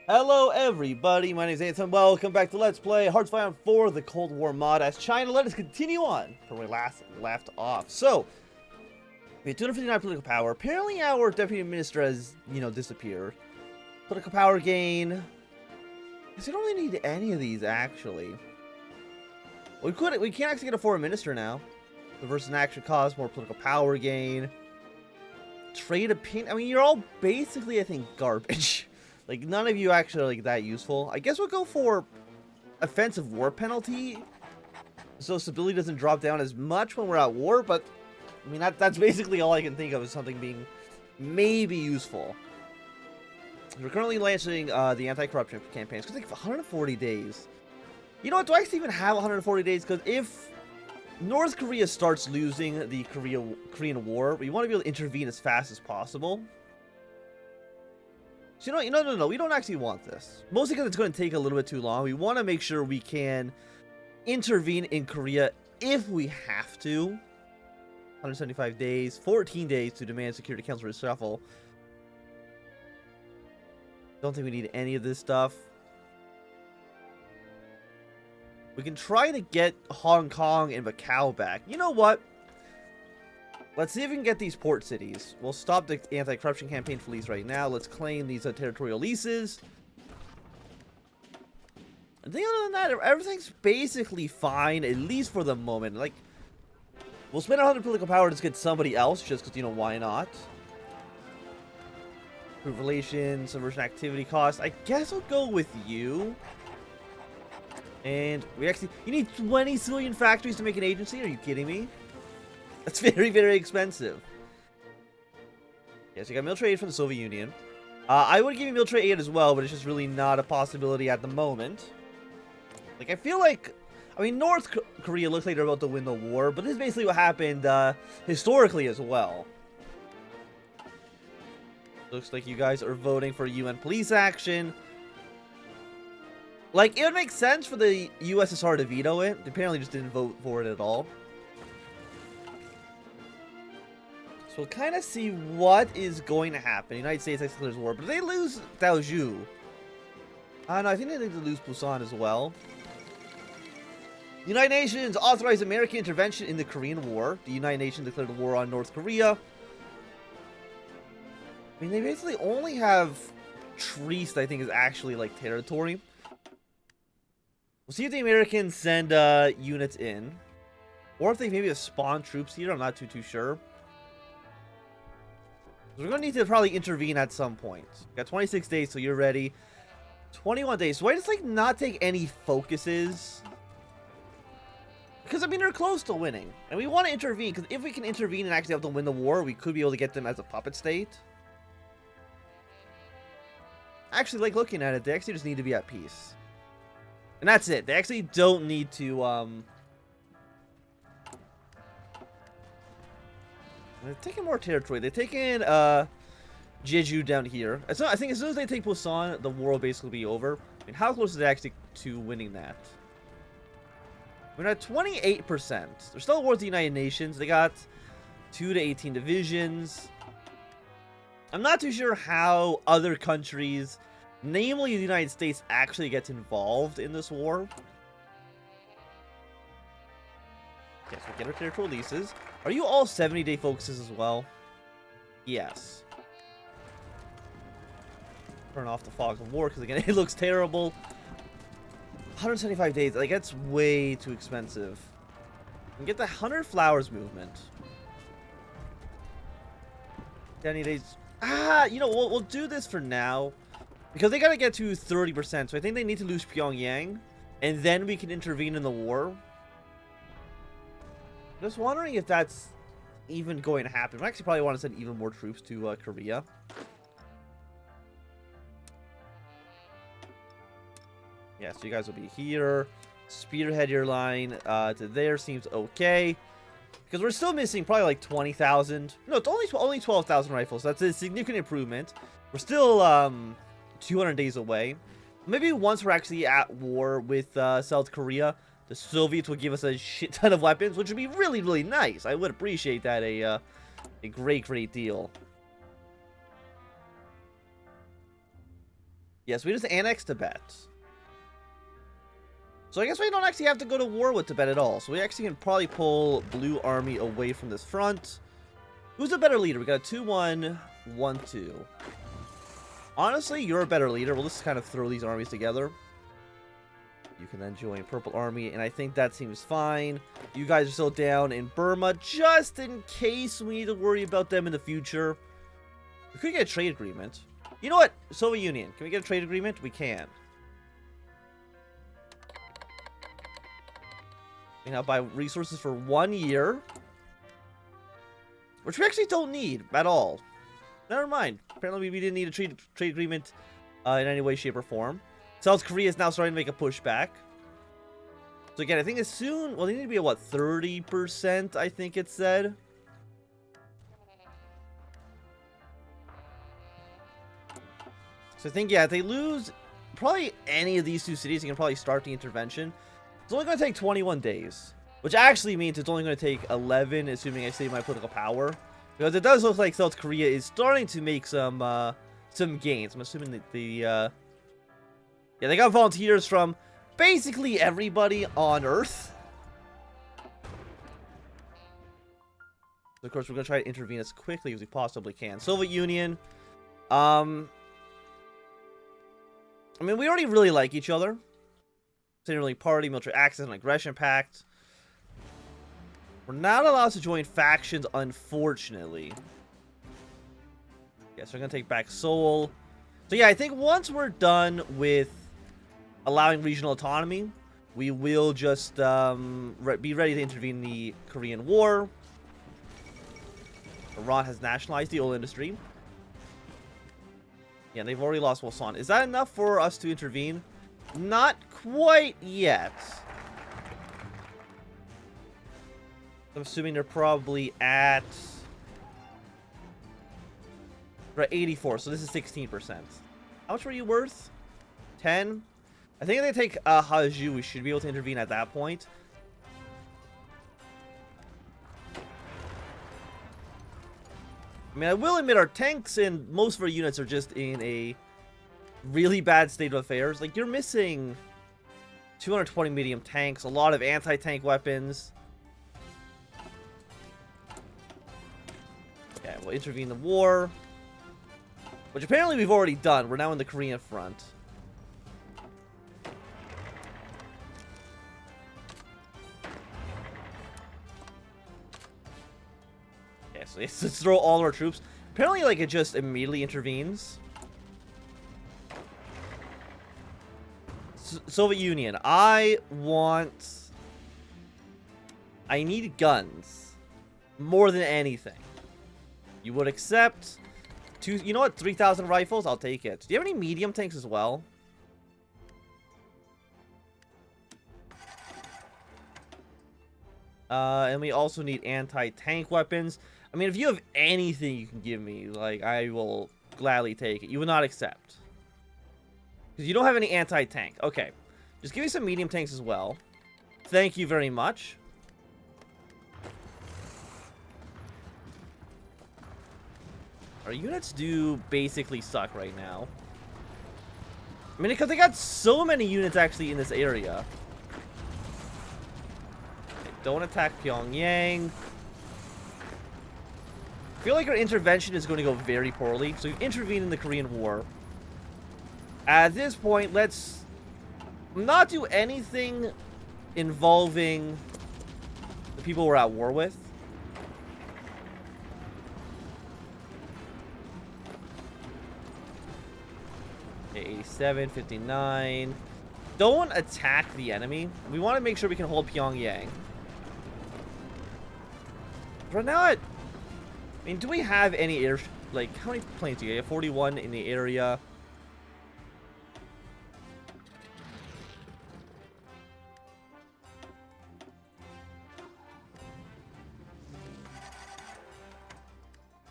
Hello everybody, my name is Anton. Welcome back to Let's Play HOI4, the Cold War mod as China. Let us continue on from where we last left off. So, we have 259 political power. Apparently our deputy minister has, disappeared. Political power gain. Because we don't really need any of these, actually. We can't actually get a foreign minister now. Reverse an action cost, more political power gain. Trade opinion. I mean, you're all basically, I think, garbage. Like, none of you actually are, like, that useful. I guess we'll go for offensive war penalty. So stability doesn't drop down as much when we're at war, but, I mean, that's basically all I can think of as something being maybe useful. We're currently launching the anti-corruption campaign. It's going to take 140 days. You know what? Do I actually even have 140 days? Because if North Korea starts losing the Korean War, we want to be able to intervene as fast as possible. So no, we don't actually want this. Mostly because it's going to take a little bit too long. We want to make sure we can intervene in Korea if we have to. 175 days, 14 days to demand Security Council reshuffle. Don't think we need any of this stuff. We can try to get Hong Kong and Macau back. You know what? Let's see if we can get these port cities. We'll stop the anti-corruption campaign for lease right now. Let's claim these territorial leases. And then other than that, everything's basically fine, at least for the moment. Like, we'll spend 100 political power to get somebody else, just because, why not? Improve relations, subversion activity costs. I guess I'll go with you. And you need 20 civilian factories to make an agency? Are you kidding me? That's very, very expensive. Yes, you got military aid from the Soviet Union. I would give you military aid as well, but it's just really not a possibility at the moment. Like, I feel like... I mean, North Korea looks like they're about to win the war, but this is basically what happened historically as well. Looks like you guys are voting for UN police action. Like, it would make sense for the USSR to veto it. They apparently just didn't vote for it at all. So we'll kind of see what is going to happen. The United States declares war, but they lose Daoju. No, I think they need to lose Busan as well. The United Nations authorized American intervention in the Korean War. The United Nations declared war on North Korea. I mean, they basically only have Trieste, I think, is actually, like, territory. We'll see if the Americans send units in. Or if they maybe have spawned troops here. I'm not too sure. We're going to need to probably intervene at some point. We got 26 days, so you're ready. 21 days. So why just, like, not take any focuses? Because, I mean, they're close to winning. And we want to intervene, because if we can intervene and actually have them win the war, we could be able to get them as a puppet state. Actually, like, looking at it, they actually just need to be at peace. And that's it. They actually don't need to, They're taking more territory. They're taking Jeju down here. So I think as soon as they take Busan, the war will basically be over. I mean, how close is it actually to winning that? We're at 28%. They're still at war with the United Nations. They got 2 to 18 divisions. I'm not too sure how other countries, namely the United States, actually gets involved in this war. Okay, so we get our territorial leases. Are you all 70-day focuses as well? Yes. Turn off the fog of war, because again, it looks terrible. 175 days, like, that's way too expensive. And get the 100 flowers movement. 70 days. We'll do this for now. Because they gotta get to 30%, so I think they need to lose Pyongyang. And then we can intervene in the war. Just wondering if that's even going to happen. I actually probably want to send even more troops to Korea. Yeah, so you guys will be here. Spearhead your line to there seems okay. Because we're still missing probably like 20,000. No, it's only 12,000 rifles. That's a significant improvement. We're still 200 days away. Maybe once we're actually at war with South Korea, the Soviets will give us a shit ton of weapons, which would be really, really nice. I would appreciate that a great, great deal. Yes, we just annexed Tibet. So I guess we don't actually have to go to war with Tibet at all. So we actually can probably pull Blue Army away from this front. Who's a better leader? We got a 2-1, 1-2. Honestly, you're a better leader. We'll just kind of throw these armies together. You can then join Purple Army, and I think that seems fine. You guys are still down in Burma, just in case we need to worry about them in the future. We could get a trade agreement. You know what? Soviet Union, can we get a trade agreement? We can. We now buy resources for 1 year, which we actually don't need at all. Never mind. Apparently, we didn't need a trade agreement in any way, shape, or form. South Korea is now starting to make a pushback. So again, I think as soon... Well, they need to be at, what, 30%, I think it said. So I think, yeah, if they lose probably any of these two cities, you can probably start the intervention. It's only going to take 21 days. Which actually means it's only going to take 11, assuming I save my political power. Because it does look like South Korea is starting to make some gains. I'm assuming that the... Yeah, they got volunteers from basically everybody on Earth. So of course, we're going to try to intervene as quickly as we possibly can. Soviet Union. I mean, we already really like each other. Generally, party, military access, and aggression pact. We're not allowed to join factions, unfortunately. Yeah, so we're going to take back Seoul. So yeah, I think once we're done with allowing regional autonomy, we will just be ready to intervene in the Korean War. Iran has nationalized the oil industry. Yeah, they've already lost Wolsan. Is that enough for us to intervene? Not quite yet. I'm assuming they're probably at... We're at 84, so this is 16%. How much were you worth? 10? I think if they take Haju, we should be able to intervene at that point. I mean, I will admit our tanks and most of our units are just in a really bad state of affairs. Like, you're missing 220 medium tanks, a lot of anti-tank weapons. Yeah, we'll intervene in the war. Which apparently we've already done. We're now in the Korean front. Yeah, so let's throw all our troops. Apparently, like, it just immediately intervenes. Soviet Union. I need guns. More than anything. You would accept... You know what? 3,000 rifles? I'll take it. Do you have any medium tanks as well? And we also need anti-tank weapons. I mean, if you have anything you can give me, like, I will gladly take it. You will not accept. Because you don't have any anti-tank. Okay. Just give me some medium tanks as well. Thank you very much. Our units do basically suck right now. I mean, because they got so many units actually in this area. Okay, don't attack Pyongyang. I feel like our intervention is going to go very poorly. So we've intervened in the Korean War. At this point, let's not do anything involving the people we're at war with. Okay, 87, 59. Don't attack the enemy. We want to make sure we can hold Pyongyang. Right now, I mean, do we have any air... Like, how many planes do you have? 41 in the area.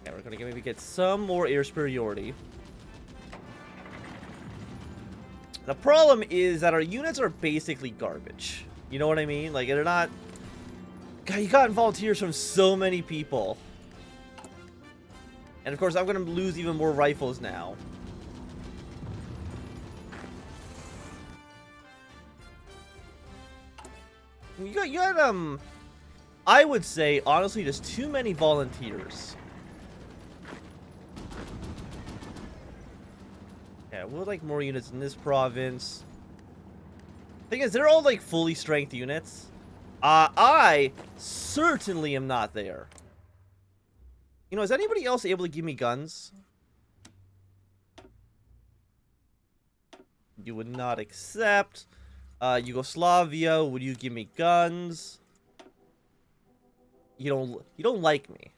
Yeah, we're gonna maybe get some more air superiority. The problem is that our units are basically garbage. You know what I mean? Like, they're not... God, you got volunteers from so many people. And of course, I'm going to lose even more rifles now. you got I would say honestly just too many volunteers. Yeah, we'll like more units in this province. Thing is, they're all like fully strength units. I certainly am not there. You know, is anybody else able to give me guns? You would not accept. Yugoslavia, would you give me guns? You don't like me.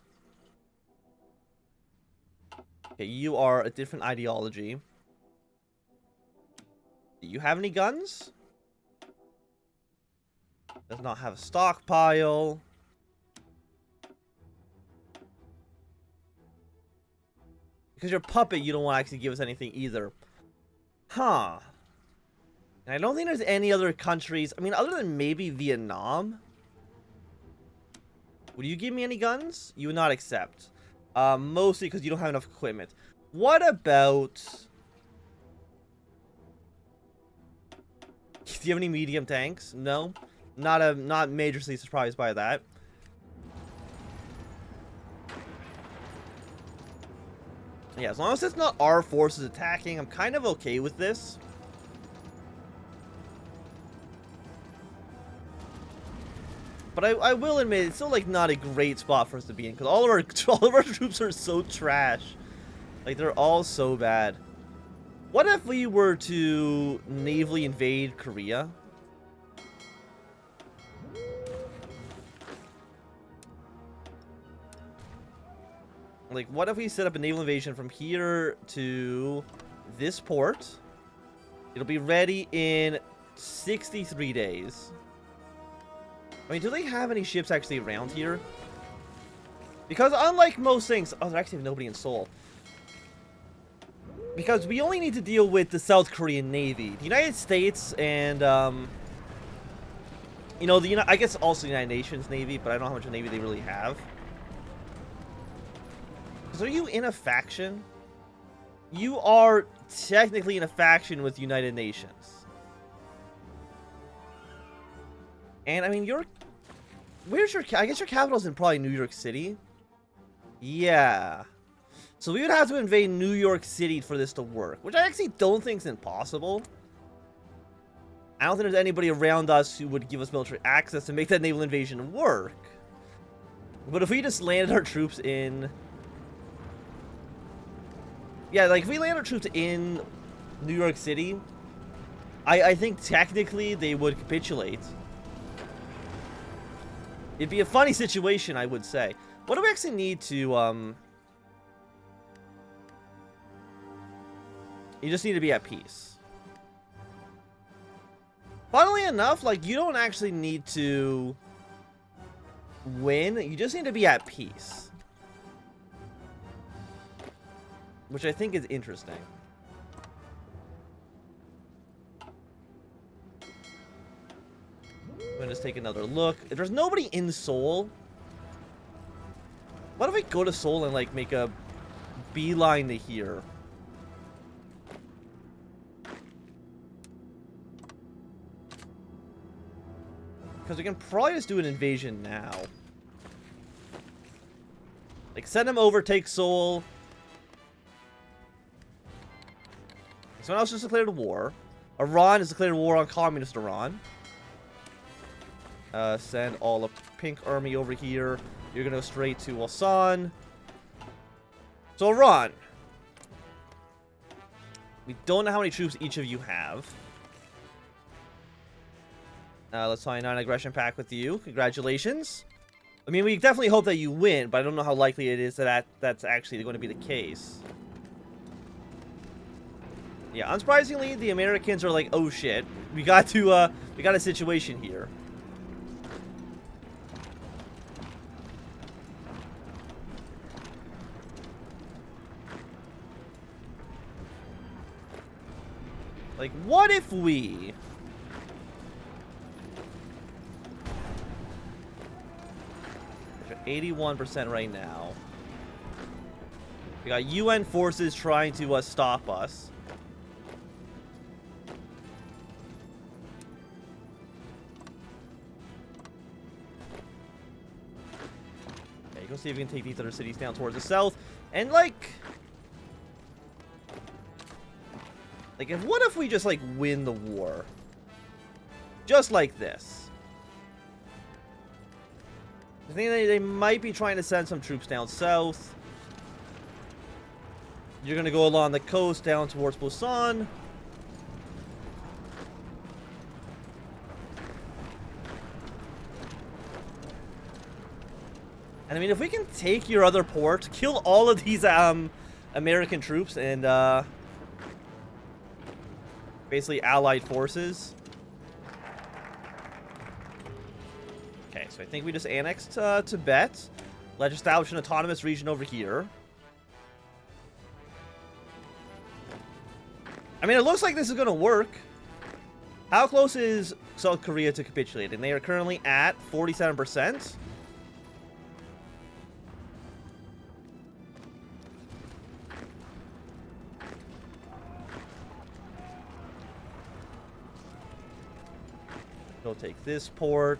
Okay, you are a different ideology. Do you have any guns? Does not have a stockpile. Because you're a puppet, you don't want to actually give us anything either. Huh. And I don't think there's any other countries. I mean, other than maybe Vietnam. Would you give me any guns? You would not accept. Mostly because you don't have enough equipment. What about... Do you have any medium tanks? No. Not majorly surprised by that. Yeah, as long as it's not our forces attacking, I'm kind of okay with this. But I will admit, it's still like not a great spot for us to be in, because all of our troops are so trash. Like, they're all so bad. What if we were to navally invade Korea? Like, what if we set up a naval invasion from here to this port? It'll be ready in 63 days. I mean, do they have any ships actually around here? Because unlike most things... Oh, there actually have nobody in Seoul. Because we only need to deal with the South Korean Navy. The United States and, you know, I guess also the United Nations Navy, but I don't know how much Navy they really have. So are you in a faction? You are technically in a faction with United Nations. And, I mean, where's your... I guess your capital's in probably New York City. Yeah. So we would have to invade New York City for this to work, which I actually don't think is impossible. I don't think there's anybody around us who would give us military access to make that naval invasion work. But if we just landed our troops in... Yeah, like, if we land our troops in New York City, I think technically they would capitulate. It'd be a funny situation, I would say. What do we actually need to, You just need to be at peace. Funnily enough, like, you don't actually need to win. You just need to be at peace. Which I think is interesting. I'm gonna just take another look. If there's nobody in Seoul, what if we go to Seoul and, like, make a beeline to here? Because we can probably just do an invasion now. Like, send them over, take Seoul. Someone else just declared war. Iran has declared war on communist Iran. Send all the pink army over here. You're gonna go straight to Ulsan. So Iran. We don't know how many troops each of you have. Let's sign a non-aggression pact with you. Congratulations. I mean, we definitely hope that you win, but I don't know how likely it is that that's actually going to be the case. Yeah, unsurprisingly, the Americans are like, oh shit, we got a situation here. Like, what if we... 81% right now. We got UN forces trying to stop us. gonna see if we can take these other cities down towards the south. And like what if we just like win the war? Just like this. I think they might be trying to send some troops down south. You're gonna go along the coast down towards Busan. And I mean, if we can take your other port, kill all of these American troops and basically allied forces. Okay, so I think we just annexed Tibet. Let's establish an autonomous region over here. I mean, it looks like this is going to work. How close is South Korea to capitulating? They are currently at 47%. Go take this port.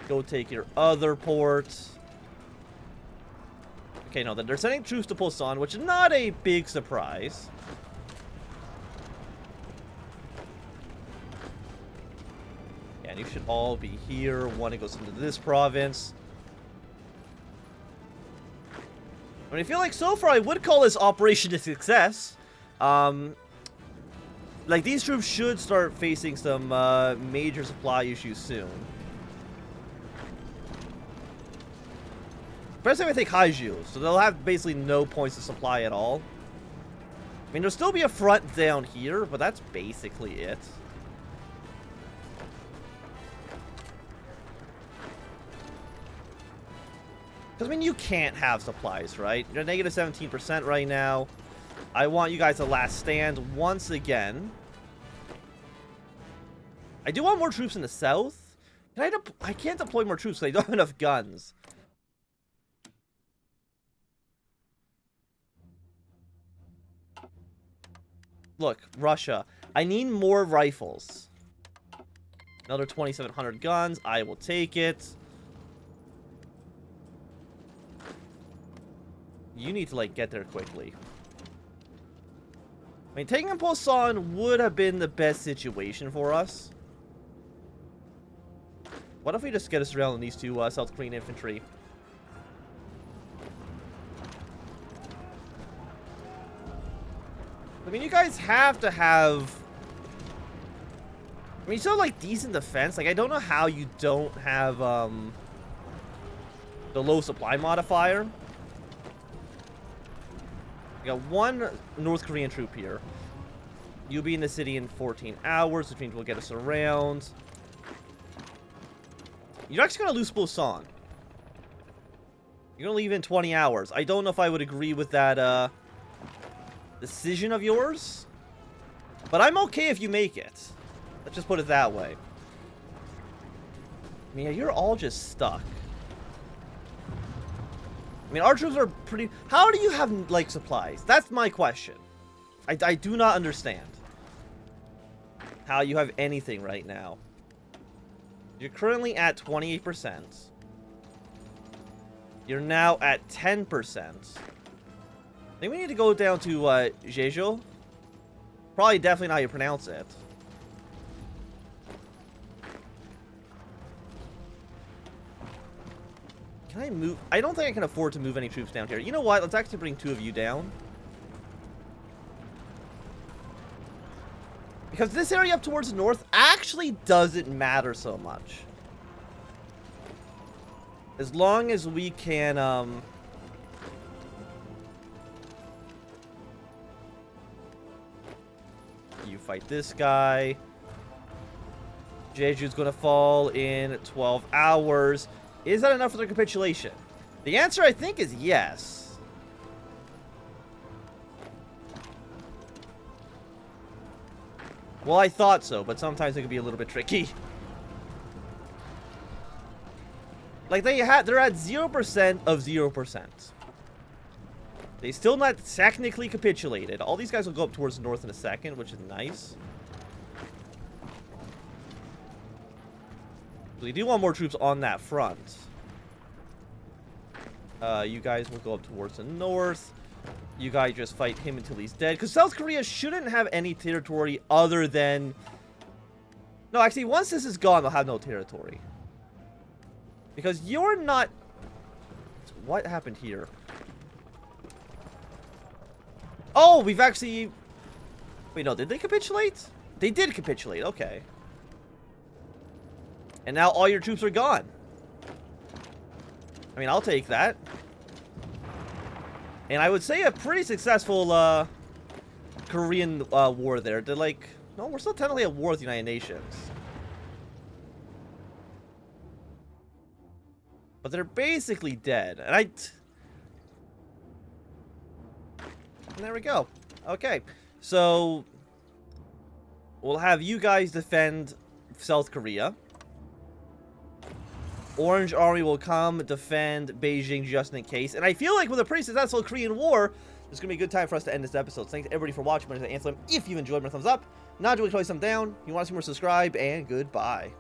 Go take your other port. Okay, no, they're sending troops to Busan, which is not a big surprise. Yeah, and you should all be here. One goes into this province. I mean, I feel like so far I would call this operation a success. Like, these troops should start facing some major supply issues soon. Especially if I take Haiju, so they'll have basically no points of supply at all. I mean, there'll still be a front down here, but that's basically it. Because, I mean, you can't have supplies, right? You're negative 17% right now. I want you guys to last stand once again. I do want more troops in the south. I can't deploy more troops because I don't have enough guns. Look, Russia. I need more rifles. Another 2,700 guns. I will take it. You need to, like, get there quickly. I mean, taking Busan would have been the best situation for us. What if we just get us around these two South Korean infantry? I mean, you guys have to have... I mean, you still have, like, decent defense. Like, I don't know how you don't have, the low supply modifier. We got one North Korean troop here. You'll be in the city in 14 hours, which means we'll get us around. You're actually going to lose Busan. You're going to leave in 20 hours. I don't know if I would agree with that, decision of yours. But I'm okay if you make it. Let's just put it that way. I mean, you're all just stuck. I mean, our troops are pretty... How do you have, like, supplies? That's my question. I do not understand how you have anything right now. You're currently at 28%. You're now at 10%. I think we need to go down to, Jeju. Probably definitely not how you pronounce it. Can I move? I don't think I can afford to move any troops down here. You know what? Let's actually bring 2 of you down. Because this area up towards the north actually doesn't matter so much. As long as we can, you fight this guy. Jeju's gonna fall in 12 hours. Is that enough for the capitulation? The answer, I think, is yes. Well, I thought so, but sometimes it can be a little bit tricky. Like, they're at 0% of 0%. They still not technically capitulated. All these guys will go up towards the north in a second, which is nice. We do want more troops on that front. You guys will go up towards the north. You guys just fight him until he's dead. Because South Korea shouldn't have any territory other than... No, actually, once this is gone, they'll have no territory. Because you're not... What happened here? Oh, we've actually... Wait, no, did they capitulate? They did capitulate, okay. And now all your troops are gone. I mean, I'll take that. And I would say a pretty successful Korean war there. They're like... No, we're still technically at war with the United Nations. But they're basically dead. And there we go. Okay. So, we'll have you guys defend South Korea. Orange Army will come defend Beijing just in case. And I feel like with a pretty successful Korean War, this is going to be a good time for us to end this episode. Thanks everybody for watching. My name is Anthem. If you enjoyed, my thumbs up. Not doing, thumbs down. If you want to see more, subscribe, and goodbye.